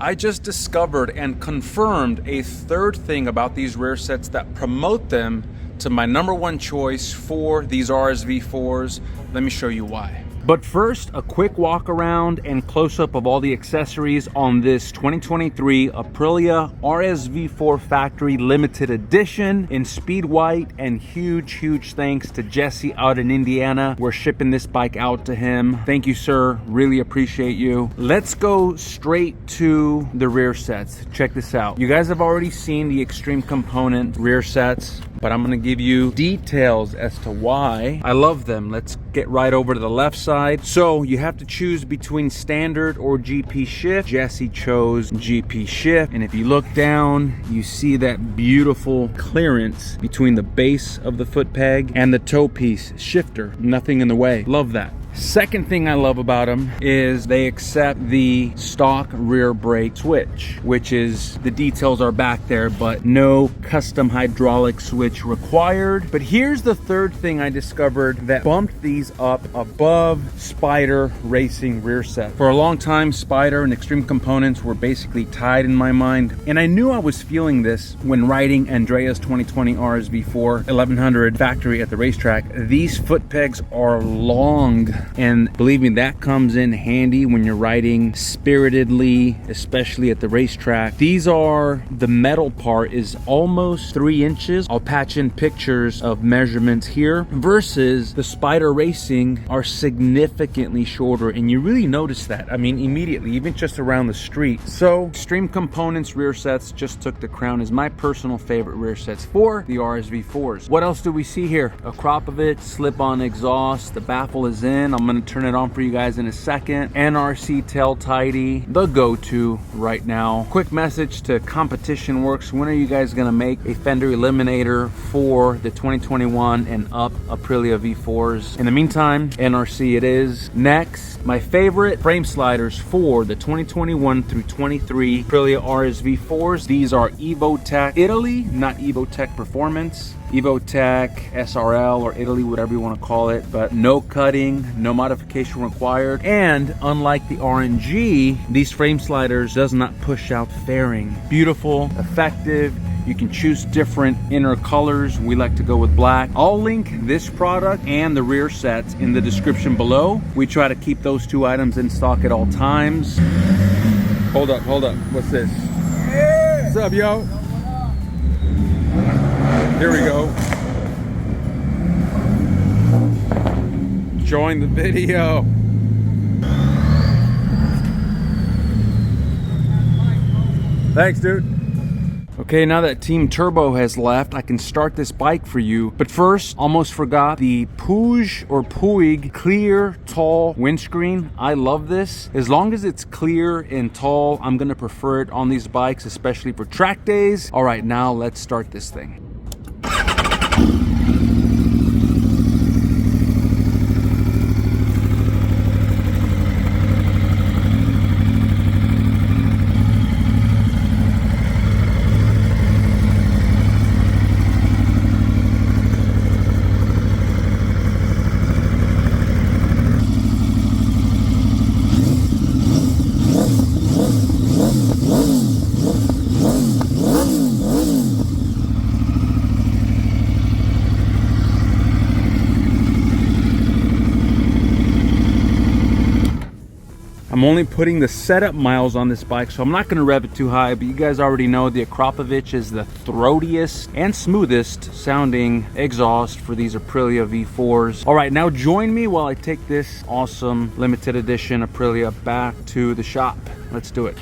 I just discovered and confirmed a third thing about these rear sets that promote them to my #1 choice for these RSV4s. Let me show you why. But first, a quick walk around and close-up of all the accessories on this 2023 Aprilia RSV4 Factory Limited Edition in speed white, and huge thanks to Jesse out in Indiana. We're shipping this bike out to him. Thank you, sir. Really appreciate you. Let's go straight to the rear sets. Check this out. You guys have already seen the Extreme Component rear sets, but I'm gonna give you details as to why I love them. Let's get right over to the left side. So you have to choose between standard or GP shift. Jesse chose GP shift, and if you look down, you see that beautiful clearance between the base of the foot peg and the toe piece shifter. Nothing in the way. Love that. Second thing I love about them is they accept the stock rear brake switch, which is, the details are back there, but no custom hydraulic switch required. But here's the third thing I discovered that bumped these up above Spider racing rear set. For a long time, Spider and Extreme Components were basically tied in my mind, and I knew I was feeling this when riding Andrea's 2020 RSV4 1100 factory at the racetrack. These foot pegs are long, and believe me, that comes in handy when you're riding spiritedly, especially at the racetrack. These are, the metal part is almost 3 inches. I'll patch in pictures of measurements here, versus the Spider Racing are significantly shorter, and you really notice that. I mean, immediately, even just around the street. So Extreme Components rear sets just took the crown as my personal favorite rear sets for the RSV4s. What else do we see here? Akrapovic slip-on exhaust. The baffle is in. I'm gonna turn it on for you guys in a second. NRC tail tidy, the go-to right now. Quick message to Competition Works. When are you guys gonna make a Fender Eliminator for the 2021 and up Aprilia V4s? In the meantime, NRC it is. Next, my favorite frame sliders for the 2021 through 23 Aprilia RSV4s. These are Evotech Italy, not Evotech Performance. Evotech SRL or Italy, whatever you want to call it, but no cutting, no modification required. And unlike the RNG, these frame sliders does not push out fairing. Beautiful, effective. You can choose different inner colors. We like to go with black. I'll link this product and the rear sets in the description below. We try to keep those 2 items in stock at all times. Hold up. What's this? What's up, yo? Here we go. Join the video. Thanks, dude. Okay, now that Team Turbo has left, I can start this bike for you. But first, almost forgot the Puig clear tall windscreen. I love this. As long as it's clear and tall, I'm gonna prefer it on these bikes, especially for track days. All right, now let's start this thing. I'm only putting the setup miles on this bike, so I'm not going to rev it too high, but you guys already know the Akrapovic is the throatiest and smoothest sounding exhaust for these Aprilia V4s. All right, now join me while I take this awesome limited edition Aprilia back to the shop. Let's do it.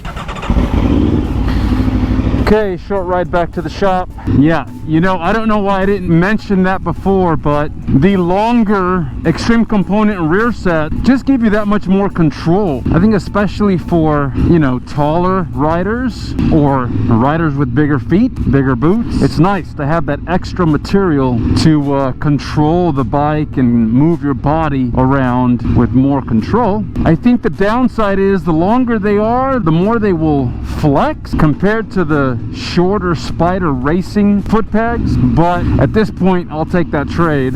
Okay, short ride back to the shop. Yeah, you know, I don't know why I didn't mention that before, but the longer Extreme Component rear set just give you that much more control. I think especially for, you know, taller riders or riders with bigger feet, bigger boots, it's nice to have that extra material to control the bike and move your body around with more control. I think the downside is the longer they are, the more they will flex compared to the shorter Spider Racing foot pegs, but at this point I'll take that trade.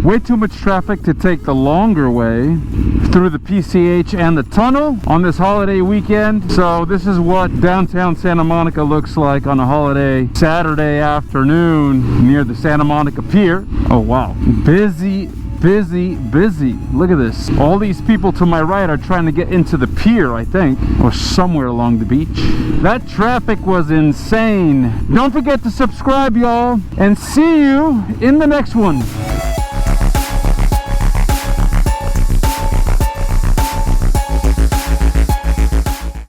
Way too much traffic to take the longer way through the PCH and the tunnel on this holiday weekend. So this is what downtown Santa Monica looks like on a holiday Saturday afternoon near the Santa Monica Pier. Oh wow, busy, busy, busy. Look at this. All these people to my right are trying to get into the pier, I think, or somewhere along the beach. That traffic was insane. Don't forget to subscribe, y'all, and see you in the next one.